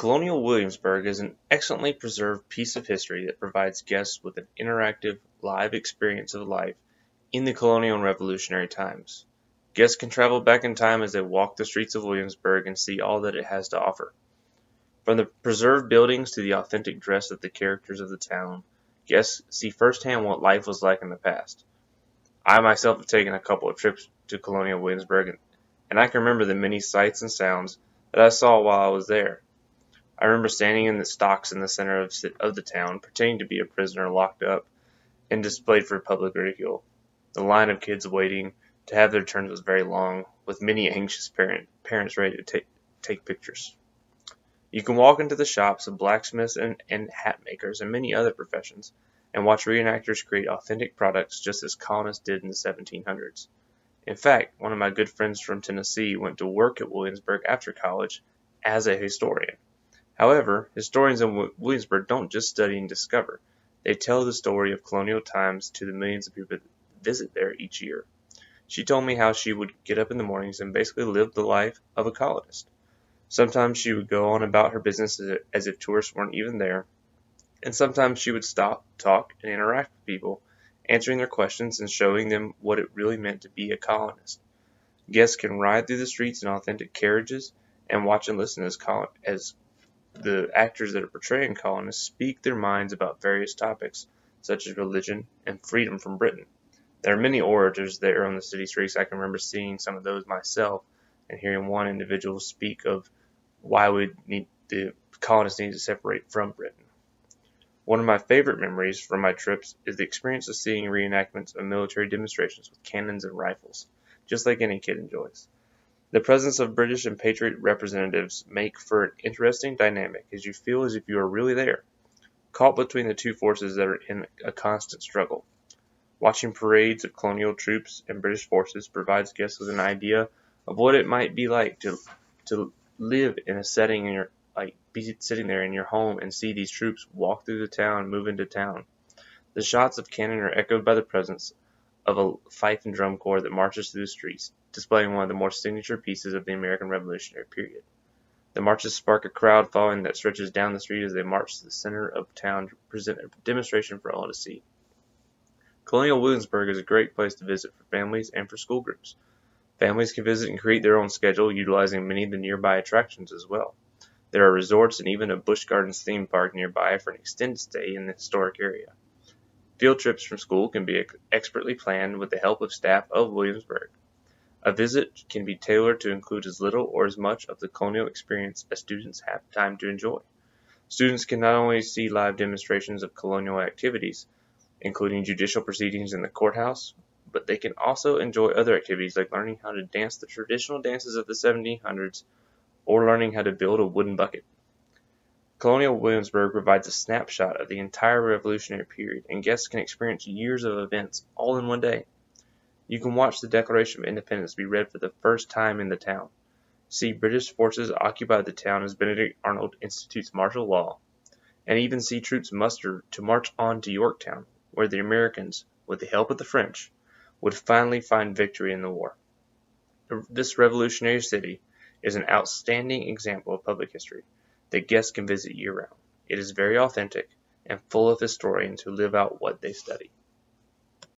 Colonial Williamsburg is an excellently preserved piece of history that provides guests with an interactive, live experience of life in the colonial and revolutionary times. Guests can travel back in time as they walk the streets of Williamsburg and see all that it has to offer. From the preserved buildings to the authentic dress of the characters of the town, guests see firsthand what life was like in the past. I myself have taken a couple of trips to Colonial Williamsburg, and I can remember the many sights and sounds that I saw while I was there. I remember standing in the stocks in the center of the town, pretending to be a prisoner locked up and displayed for public ridicule. The line of kids waiting to have their turns was very long, with many anxious parents ready to take pictures. You can walk into the shops of blacksmiths and hat makers and many other professions and watch reenactors create authentic products just as colonists did in the 1700s. In fact, one of my good friends from Tennessee went to work at Williamsburg after college as a historian. However, historians in Williamsburg don't just study and discover. They tell the story of colonial times to the millions of people that visit there each year. She told me how she would get up in the mornings and basically live the life of a colonist. Sometimes she would go on about her business as if tourists weren't even there, and sometimes she would stop, talk, and interact with people, answering their questions and showing them what it really meant to be a colonist. Guests can ride through the streets in authentic carriages and watch and listen as the actors that are portraying colonists speak their minds about various topics, such as religion and freedom from Britain. There are many orators there on the city streets. I can remember seeing some of those myself and hearing one individual speak of why the colonists need to separate from Britain. One of my favorite memories from my trips is the experience of seeing reenactments of military demonstrations with cannons and rifles, just like any kid enjoys. The presence of British and Patriot representatives make for an interesting dynamic as you feel as if you are really there, caught between the two forces that are in a constant struggle. Watching parades of colonial troops and British forces provides guests with an idea of what it might be like to live in a setting be sitting there in your home and see these troops walk through the town, move into town. The shots of cannon are echoed by the presence of a fife and drum corps that marches through the streets, displaying one of the more signature pieces of the American Revolutionary period. The marches spark a crowd following that stretches down the street as they march to the center of town to present a demonstration for all to see. Colonial Williamsburg is a great place to visit for families and for school groups. Families can visit and create their own schedule, utilizing many of the nearby attractions as well. There are resorts and even a Busch Gardens theme park nearby for an extended stay in the historic area. Field trips from school can be expertly planned with the help of staff of Williamsburg. A visit can be tailored to include as little or as much of the colonial experience as students have time to enjoy. Students can not only see live demonstrations of colonial activities, including judicial proceedings in the courthouse, but they can also enjoy other activities like learning how to dance the traditional dances of the 1700s or learning how to build a wooden bucket. Colonial Williamsburg provides a snapshot of the entire Revolutionary period, and guests can experience years of events all in one day. You can watch the Declaration of Independence be read for the first time in the town, see British forces occupy the town as Benedict Arnold institutes martial law, and even see troops muster to march on to Yorktown, where the Americans, with the help of the French, would finally find victory in the war. This revolutionary city is an outstanding example of public history that guests can visit year-round. It is very authentic and full of historians who live out what they study.